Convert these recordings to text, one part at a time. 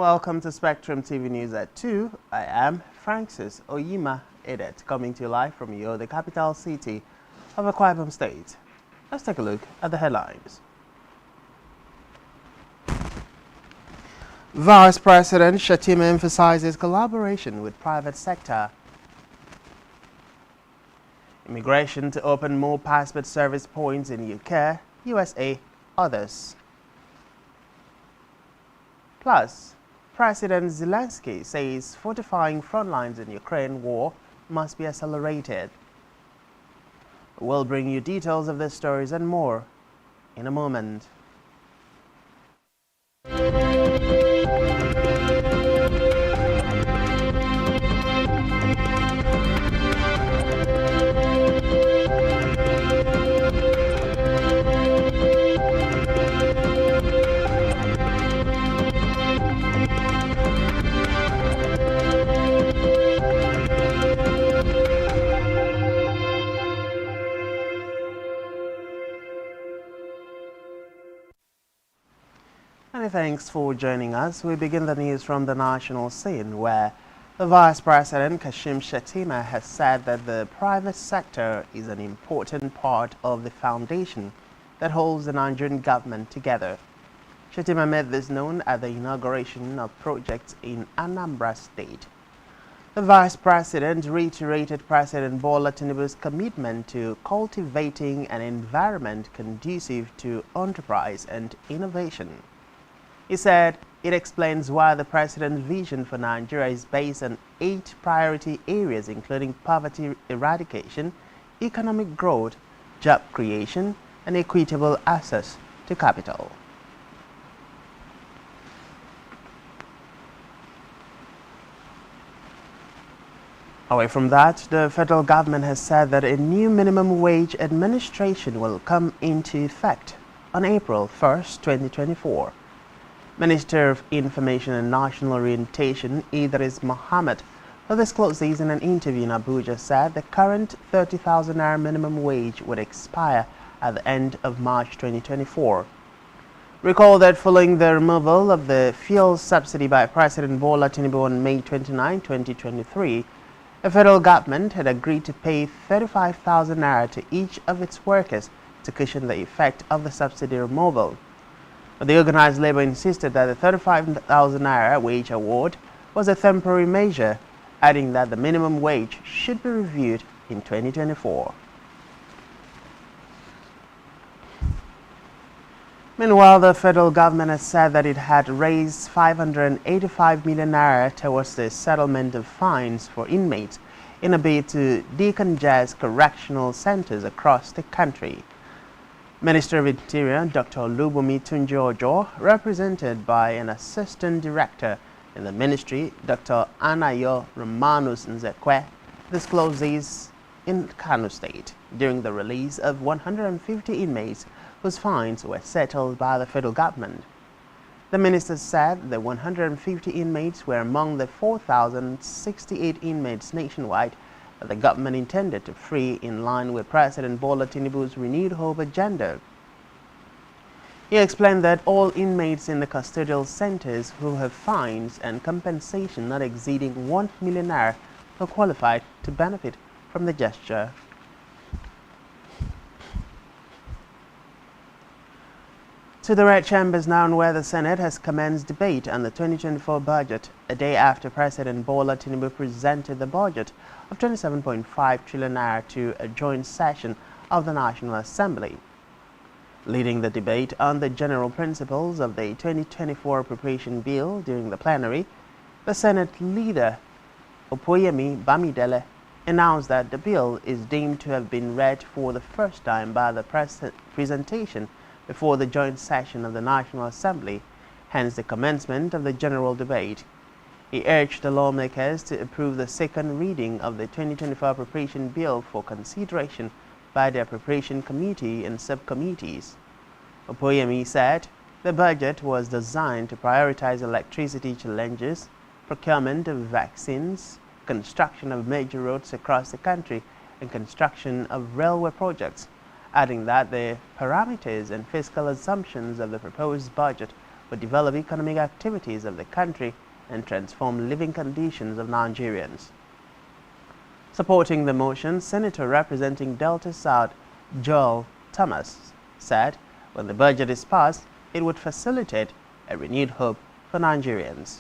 welcome to Spectrum TV News at 2. I am Francis Oyima Edet, coming to you live from Uyo, the capital city of Akwa Ibom State. Let's take a look at the headlines. Vice President Shettima emphasizes collaboration with private sector. Immigration to open more passport service points in UK, USA, others. Plus, President Zelensky says fortifying front lines in Ukraine war must be accelerated. We'll bring you details of these stories and more in a moment. Many thanks for joining us. We begin the news from the national scene, where the Vice President Kashim Shettima has said that the private sector is an important part of the foundation that holds the Nigerian government together. Shettima made this known at the inauguration of projects in Anambra State. The Vice President reiterated President Bola Tinubu's commitment to cultivating an environment conducive to enterprise and innovation. He said it explains why the President's vision for Nigeria is based on 8 priority areas, including poverty eradication, economic growth, job creation, and equitable access to capital. Away from that, the federal government has said that a new minimum wage administration will come into effect on April 1st, 2024. Minister of Information and National Orientation Idris Mohammed, who disclosed this in an interview in Abuja, said the current 30,000 naira minimum wage would expire at the end of March 2024. Recall that following the removal of the fuel subsidy by President Bola Tinubu on May 29, 2023, the federal government had agreed to pay 35,000 naira to each of its workers to cushion the effect of the subsidy removal. But the organized labor insisted that the 35,000 naira wage award was a temporary measure, adding that the minimum wage should be reviewed in 2024. Meanwhile, the federal government has said that it had raised 585 million naira towards the settlement of fines for inmates in a bid to decongest correctional centers across the country. Minister of Interior Dr. Olubunmi Tunji-Ojo, represented by an assistant director in the ministry, Dr. Anayo Romanus Nzekwe, disclosed these in Kano State during the release of 150 inmates whose fines were settled by the federal government. The minister said the 150 inmates were among the 4,068 inmates nationwide that the government intended to free in line with President Bola Tinubu's renewed hope agenda. He explained that all inmates in the custodial centers who have fines and compensation not exceeding 1 million naira are qualified to benefit from the gesture. To the red chambers now, where the Senate has commenced debate on the 2024 budget, a day after President Bola Tinubu presented the budget of 27.5 trillion naira to a joint session of the National Assembly. Leading the debate on the general principles of the 2024 appropriation bill during the plenary, the Senate leader Opoyemi Bamidele announced that the bill is deemed to have been read for the first time by the presentation before the joint session of the National Assembly, hence the commencement of the general debate. He urged the lawmakers to approve the second reading of the 2024 appropriation bill for consideration by the Appropriation Committee and subcommittees. Opoyemi said the budget was designed to prioritize electricity challenges, procurement of vaccines, construction of major roads across the country, and construction of railway projects, adding that the parameters and fiscal assumptions of the proposed budget would develop economic activities of the country and transform living conditions of Nigerians. Supporting the motion, Senator representing Delta South Joel Thomas said when the budget is passed, it would facilitate a renewed hope for Nigerians.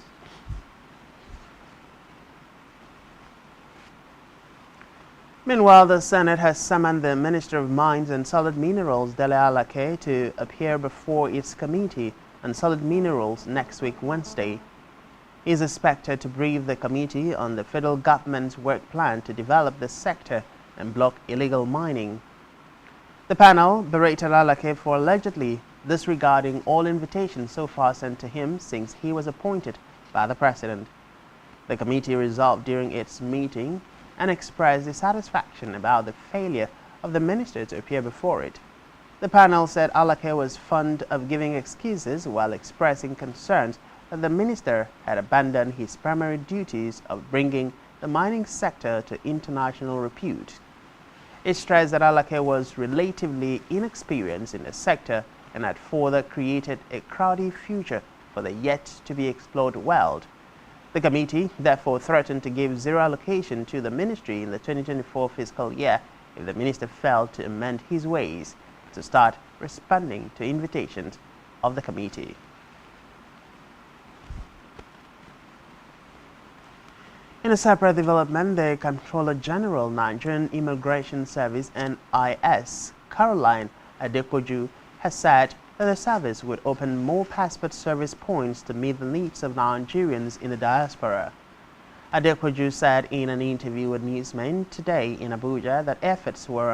Meanwhile, the Senate has summoned the Minister of Mines and Solid Minerals, Dele Alake, to appear before its Committee on Solid Minerals next week, Wednesday. He is expected to brief the committee on the federal government's work plan to develop the sector and block illegal mining. The panel berated Alake for allegedly disregarding all invitations so far sent to him since he was appointed by the President. The committee resolved during its meeting and expressed dissatisfaction about the failure of the minister to appear before it. The panel said Alake was fond of giving excuses while expressing concerns that the minister had abandoned his primary duties of bringing the mining sector to international repute. It stressed that Alake was relatively inexperienced in the sector and had further created a cloudy future for the yet-to-be-explored world. The committee therefore threatened to give zero allocation to the ministry in the 2024 fiscal year if the minister failed to amend his ways to start responding to invitations of the committee. In a separate development, the Comptroller General, Nigerian Immigration Service (NIS), Caroline Adepoju, has said that the service would open more passport service points to meet the needs of Nigerians in the diaspora. Adepoju said in an interview with newsmen today in Abuja that efforts were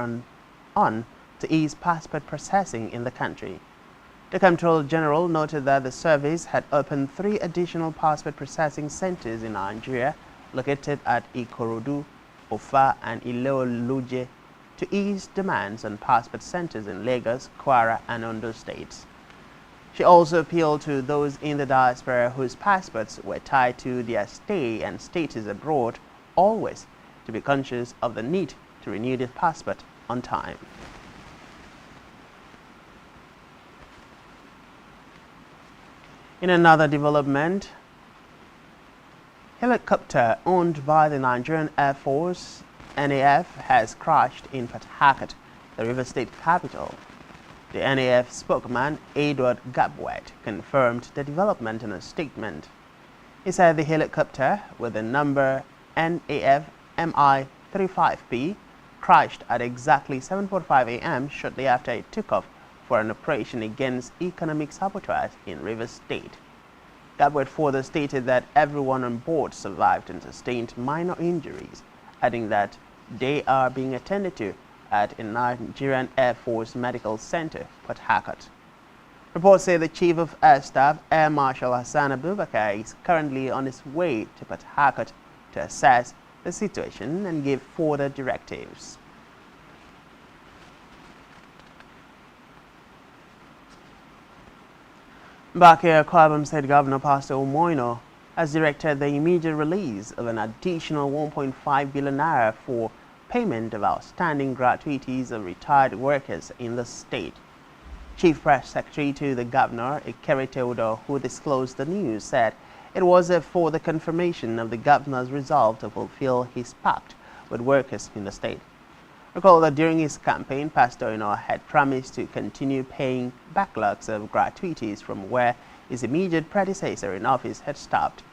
on to ease passport processing in the country. The Comptroller General noted that the service had opened 3 additional passport processing centers in Nigeria, located at Ikorodu, Ofa, and Ile-Oluje, to ease demands on passport centers in Lagos, Kwara, and Ondo states. She also appealed to those in the diaspora whose passports were tied to their stay and status abroad always to be conscious of the need to renew their passport on time. In another development, helicopter owned by the Nigerian Air Force (NAF) has crashed in Port Harcourt, the River State capital. The NAF spokesman, Edward Gabwet, confirmed the development in a statement. He said the helicopter, with the number NAF MI-35P, crashed at exactly 7:45 a.m. shortly after it took off for an operation against economic sabotage in River State. Gabwet further stated that everyone on board survived and sustained minor injuries, adding that they are being attended to at a Nigerian Air Force Medical Center, Port Harcourt. Reports say the Chief of Air Staff, Air Marshal Hassan Abubakar, is currently on his way to Port Harcourt to assess the situation and give further directives. Back here, Akwa Ibom State Governor Pastor Omoino has directed the immediate release of an additional 1.5 billion naira for payment of outstanding gratuities of retired workers in the state. Chief Press Secretary to the Governor, Ikere Teodor, who disclosed the news, said it was for the confirmation of the Governor's resolve to fulfill his pact with workers in the state. Recall that during his campaign, Pastor Omoino had promised to continue paying backlogs of gratuities from where his immediate predecessor in office had stopped.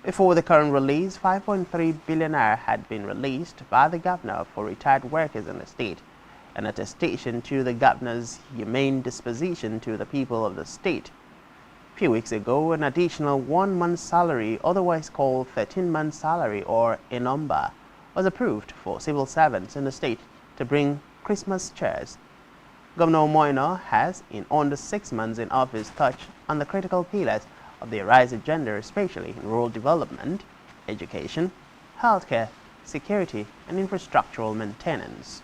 Before the current release, 5.3 billion naira had been released by the Governor for retired workers in the state, an attestation to the Governor's humane disposition to the people of the state. A few weeks ago, an additional 1 month's salary, otherwise called 13-month salary or ENOMBA, was approved for civil servants in the state to bring Christmas cheers. Governor Omoino has, in under 6 months in office, touched on the critical pillars of the RISE agenda, especially in rural development, education, healthcare, security, and infrastructural maintenance.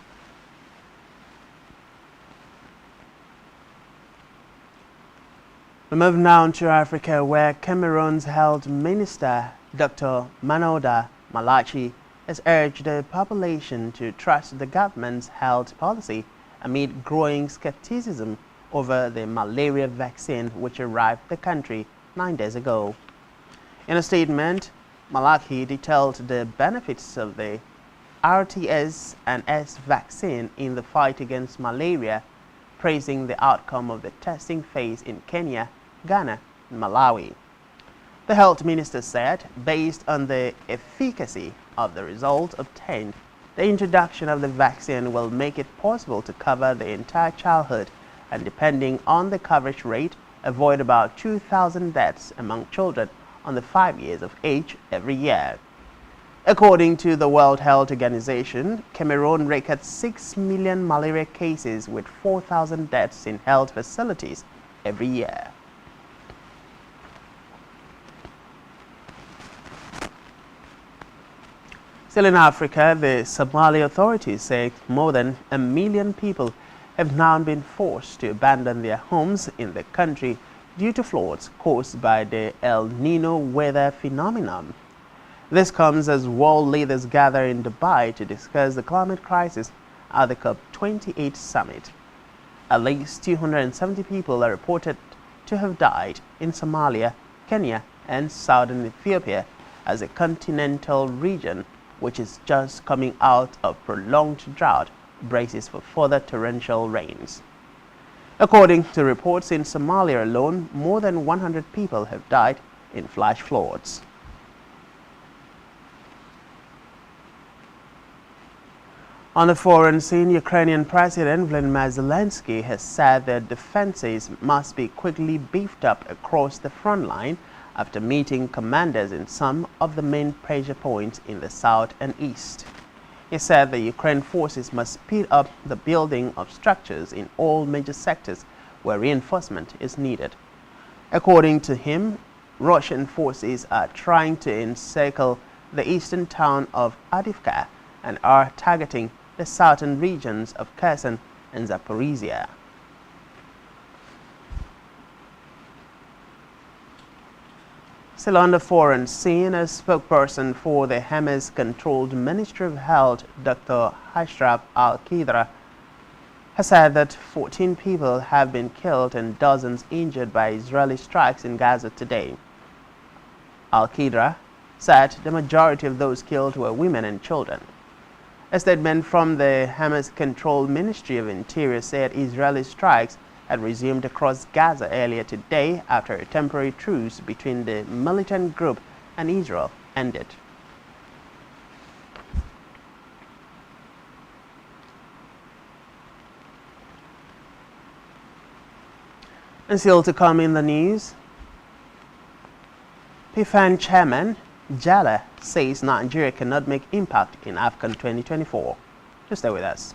We move now to Africa, where Cameroon's Health Minister, Dr. Manoda Malachi, has urged the population to trust the government's health policy amid growing skepticism over the malaria vaccine which arrived the country 9 days ago. In a statement, Malaki detailed the benefits of the RTS and S vaccine in the fight against malaria, praising the outcome of the testing phase in Kenya, Ghana, and Malawi. The health minister said, based on the efficacy of the result obtained, the introduction of the vaccine will make it possible to cover the entire childhood and, depending on the coverage rate, avoid about 2,000 deaths among children under 5 years of age every year. According to the World Health Organization, Cameroon records 6 million malaria cases with 4,000 deaths in health facilities every year. Still in Africa, the Somali authorities say more than 1 million people have now been forced to abandon their homes in the country due to floods caused by the El Nino weather phenomenon. This comes as world leaders gather in Dubai to discuss the climate crisis at the COP28 summit. At least 270 people are reported to have died in Somalia, Kenya, and southern Ethiopia as a continental region which is just coming out of prolonged drought braces for further torrential rains. According to reports, in Somalia alone, more than 100 people have died in flash floods. On the foreign scene, Ukrainian President Vladimir Zelensky has said that defenses must be quickly beefed up across the front line after meeting commanders in some of the main pressure points in the south and east. He said the Ukraine forces must speed up the building of structures in all major sectors where reinforcement is needed. According to him, Russian forces are trying to encircle the eastern town of Avdiivka and are targeting the southern regions of Kherson and Zaporizhia. Still on the foreign scene, a spokesperson for the Hamas-controlled Ministry of Health, Dr. Ashraf Al-Qidra, has said that 14 people have been killed and dozens injured by Israeli strikes in Gaza today. Al-Qidra said the majority of those killed were women and children. A statement from the Hamas-controlled Ministry of Interior said Israeli strikes had resumed across Gaza earlier today after a temporary truce between the militant group and Israel ended. And still to come in the news, PFAN chairman Jala says Nigeria cannot make impact in AFCON 2024. Just stay with us.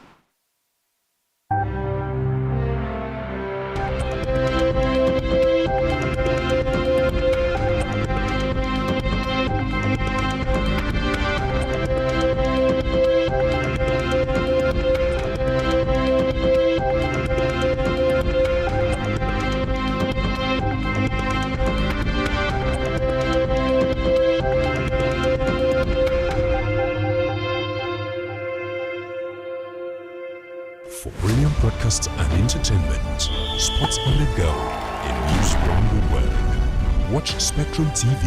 For brilliant broadcasts and entertainment, sports on the go, and news around the world, watch Spectrum TV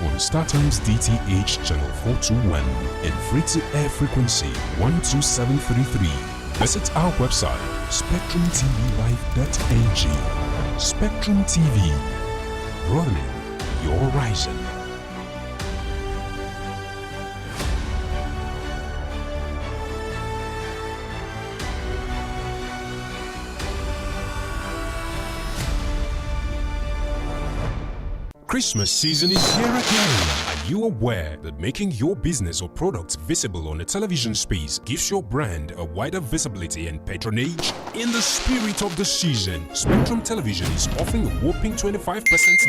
on StarTimes DTH channel 421 and free-to-air frequency 12733. Visit our website SpectrumTVLive.ng. Spectrum TV, broadening your horizon. Christmas season is here again. Are you aware that making your business or products visible on the television space gives your brand a wider visibility and patronage? In the spirit of the season, Spectrum Television is offering a whopping 25%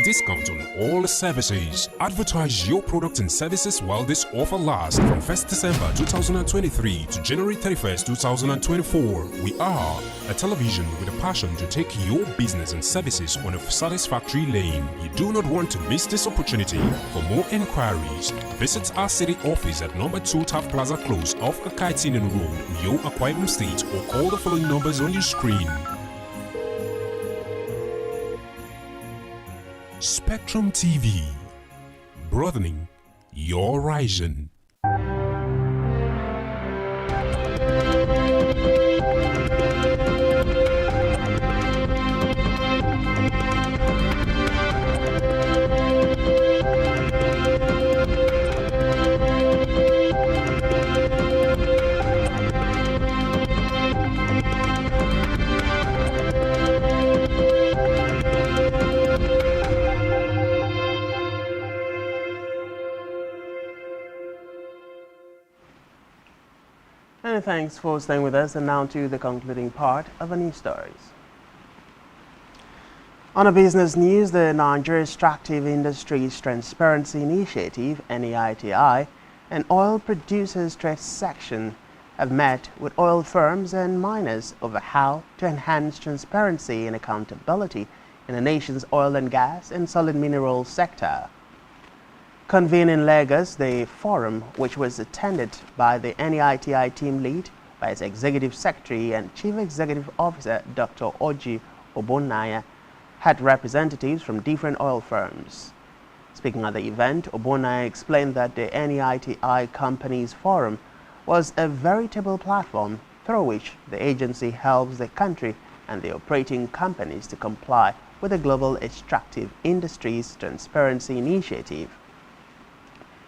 discount on all the services. Advertise your products and services while this offer lasts from 1st December 2023 to January 31st, 2024. We are a television with a passion to take your business and services on a satisfactory lane. You do not want to miss this opportunity. For more inquiries, visit our city office at number 2 Taft Plaza Close off Akaitinen Road, Uyo, Akwa Ibom State, or call the following numbers on your screen. Spectrum TV, broadening your horizon. Many thanks for staying with us, and now to the concluding part of the news stories. On a business news, the Nigeria Extractive Industries Transparency Initiative, NEITI, and Oil Producers Trade Section have met with oil firms and miners over how to enhance transparency and accountability in the nation's oil and gas and solid mineral sector. Convened in Lagos, the forum, which was attended by the NEITI team lead by its Executive Secretary and Chief Executive Officer Dr. Oji Obonaya, had representatives from different oil firms. Speaking at the event, Obonaya explained that the NEITI Companies Forum was a veritable platform through which the agency helps the country and the operating companies to comply with the Global Extractive Industries Transparency Initiative.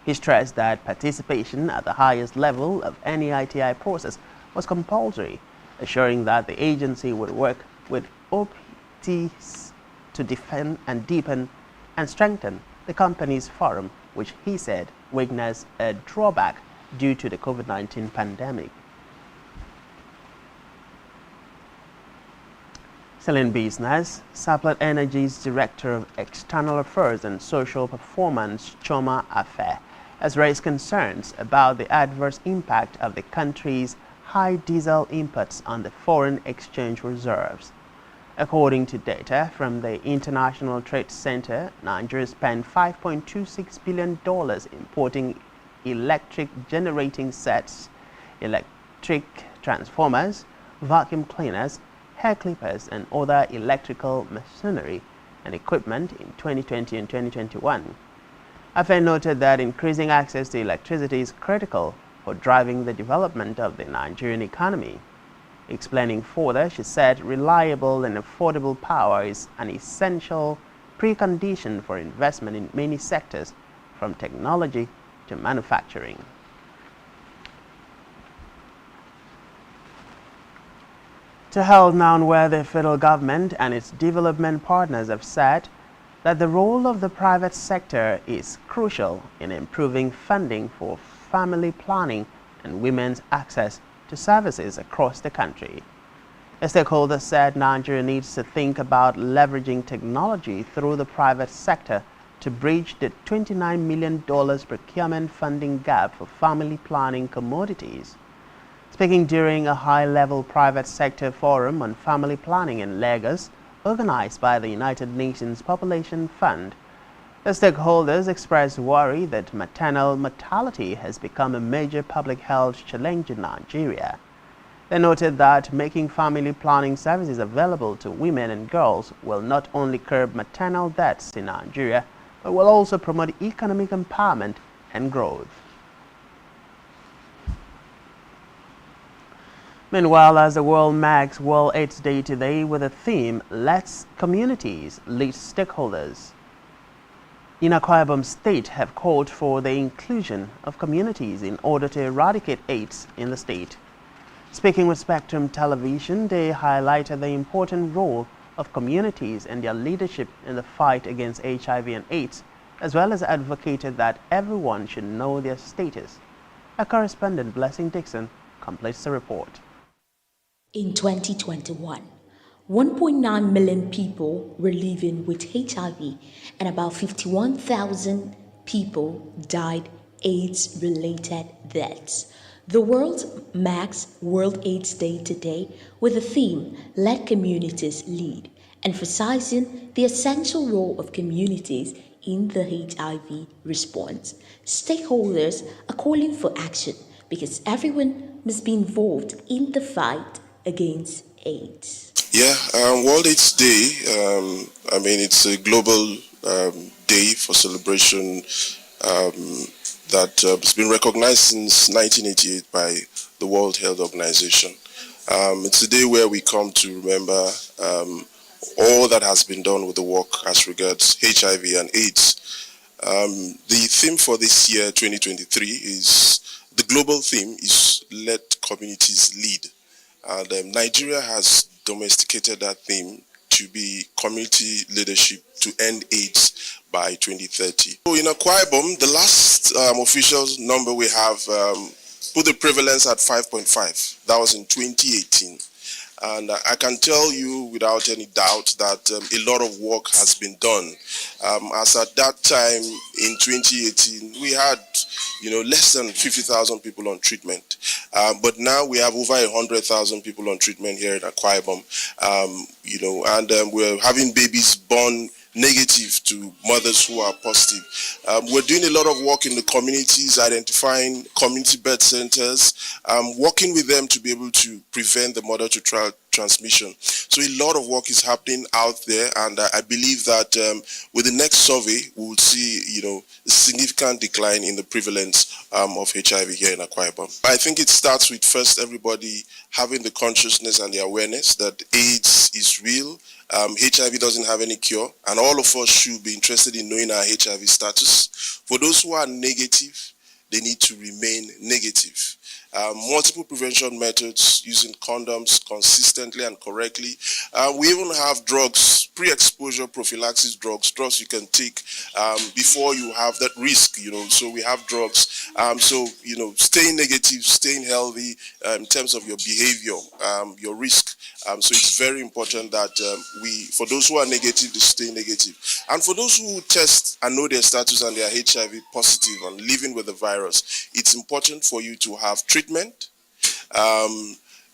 He stressed that participation at the highest level of any ITI process was compulsory, assuring that the agency would work with OPTs to defend and deepen and strengthen the company's forum, which he said witnessed a drawback due to the COVID-19 pandemic. Still in business, Saplat Energy's Director of External Affairs and Social Performance, Choma Afe, has raised concerns about the adverse impact of the country's high diesel imports on the foreign exchange reserves. According to data from the International Trade Center, Nigeria spent $5.26 billion importing electric generating sets, electric transformers, vacuum cleaners, hair clippers, and other electrical machinery and equipment in 2020 and 2021. Afe noted that increasing access to electricity is critical for driving the development of the Nigerian economy. Explaining further, she said reliable and affordable power is an essential precondition for investment in many sectors, from technology to manufacturing. To held now where the federal government and its development partners have said that the role of the private sector is crucial in improving funding for family planning and women's access to services across the country. A stakeholder said Nigeria needs to think about leveraging technology through the private sector to bridge the $29 million procurement funding gap for family planning commodities. Speaking during a high-level private sector forum on family planning in Lagos, organized by the United Nations Population Fund, the stakeholders expressed worry that maternal mortality has become a major public health challenge in Nigeria. They noted that making family planning services available to women and girls will not only curb maternal deaths in Nigeria, but will also promote economic empowerment and growth. Meanwhile, as the world marks World AIDS Day today with the theme, Let's Communities Lead Stakeholders, in Akwa Ibom State have called for the inclusion of communities in order to eradicate AIDS in the state. Speaking with Spectrum Television, they highlighted the important role of communities and their leadership in the fight against HIV and AIDS, as well as advocated that everyone should know their status. Our correspondent Blessing Dixon completes the report. In 2021, 1.9 million people were living with HIV and about 51,000 people died AIDS-related deaths. The world marks World AIDS Day today with the theme, Let Communities Lead, emphasizing the essential role of communities in the HIV response. Stakeholders are calling for action because everyone must be involved in the fight against AIDS. Yeah, World AIDS Day, it's a global day for celebration that has been recognized since 1988 by the World Health Organization. It's a day where we come to remember all that has been done with the work as regards HIV and AIDS. The theme for this year, 2023, is the global theme is Let Communities Lead. And Nigeria has domesticated that theme to be community leadership to end AIDS by 2030. So in Akwa Ibom, the last official number we have put the prevalence at 5.5. That was in 2018. And I can tell you without any doubt that a lot of work has been done. As at that time in 2018, we had less than 50,000 people on treatment. But now we have over 100,000 people on treatment here in Akwa Ibom. And we're having babies born negative to mothers who are positive. We're doing a lot of work in the communities, identifying community birth centers, working with them to be able to prevent the mother-to-child transmission. So a lot of work is happening out there, and I believe that with the next survey, we will see, a significant decline in the prevalence of HIV here in Akwa Ibom. I think it starts with first everybody having the consciousness and the awareness that AIDS is real. HIV doesn't have any cure, and all of us should be interested in knowing our HIV status. For those who are negative, they need to remain negative. Multiple prevention methods, using condoms consistently and correctly. We even have drugs, pre-exposure prophylaxis drugs you can take before you have that risk, so we have drugs. Staying negative, staying healthy in terms of your behavior, your risk. So it's very important that for those who are negative, they stay negative. And for those who test and know their status and they are HIV positive and living with the virus, it's important for you to have treatment.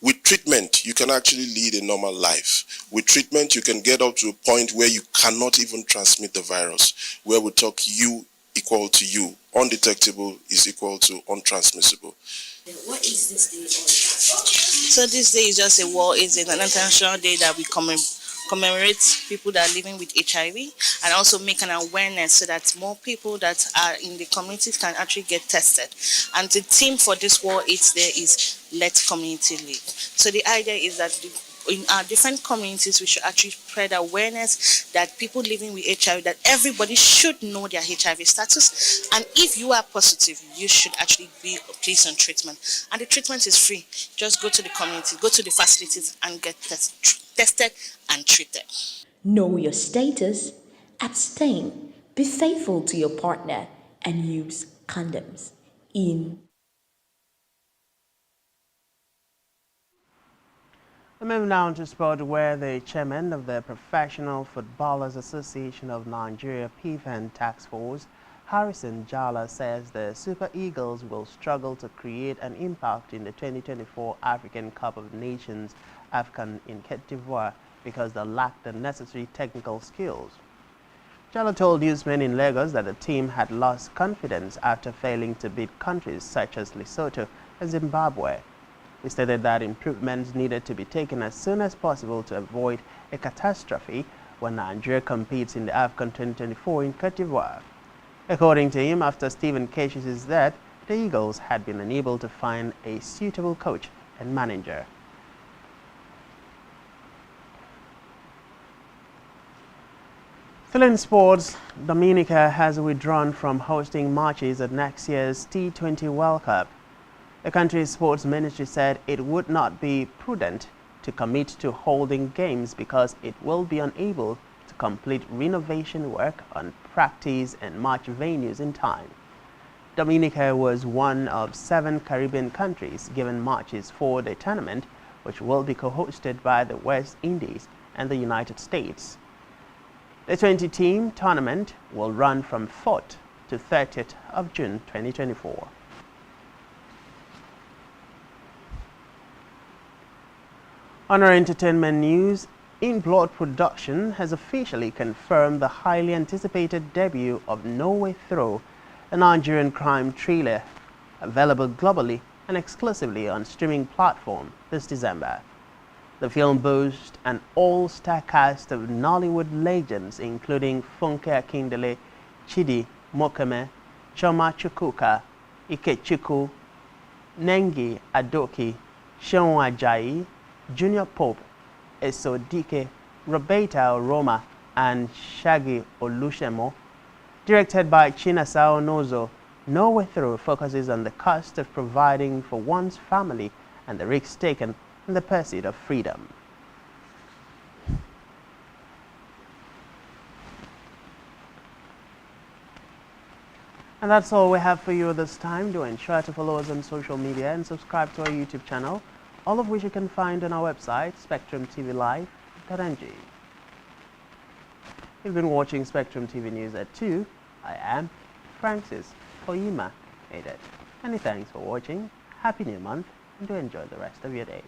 With treatment, you can actually lead a normal life. With treatment, you can get up to a point where you cannot even transmit the virus, where we talk you equal to you. Undetectable is equal to untransmissible. What is this day all about? So this day is just an international day that we commemorate people that are living with HIV and also make an awareness so that more people that are in the communities can actually get tested. And the theme for this World AIDS Day is Let Community Lead. So the idea is that in our different communities, we should actually spread awareness that people living with HIV, that everybody should know their HIV status. And if you are positive, you should actually be placed on treatment. And the treatment is free. Just go to the community, go to the facilities and get tested and treated. Know your status, abstain, be faithful to your partner, and use condoms. We move now to sport, where the chairman of the Professional Footballers Association of Nigeria PFN Task Force, Harrison Jala, says the Super Eagles will struggle to create an impact in the 2024 African Cup of Nations AFCON in Cote d'Ivoire because they lack the necessary technical skills. Jala told newsmen in Lagos that the team had lost confidence after failing to beat countries such as Lesotho and Zimbabwe. He stated that improvements needed to be taken as soon as possible to avoid a catastrophe when Nigeria competes in the AFCON 2024 in Cote d'Ivoire. According to him, after Stephen Kechi's death, the Eagles had been unable to find a suitable coach and manager. Still in sports, Dominica has withdrawn from hosting matches at next year's T20 World Cup. The country's sports ministry said it would not be prudent to commit to holding games because it will be unable to complete renovation work on practice and match venues in time. Dominica was one of 7 Caribbean countries given matches for the tournament, which will be co-hosted by the West Indies and the United States. The 20-team tournament will run from 4th to 30th of June 2024. On our entertainment news, In Blood Production has officially confirmed the highly anticipated debut of No Way Through, a Nigerian crime thriller available globally and exclusively on streaming platform this December. The film boasts an all-star cast of Nollywood legends including Funke Akindele, Chidi Mokeme, Choma Chukwuka, Ikechukwu, Nengi Adoki, Seun Ajayi, Junior Pope, Esodike, Roberta Oroma, and Shaggy Olushemo. Directed by Chinasa Onozo, No Way Through focuses on the cost of providing for one's family and the risks taken in the pursuit of freedom. And that's all we have for you this time. Do ensure to follow us on social media and subscribe to our YouTube channel, all of which you can find on our website, SpectrumTVLive.ng. You've been watching Spectrum TV News at 2. I am Francis Oyima Edet. Many thanks for watching. Happy New Month, and do enjoy the rest of your day.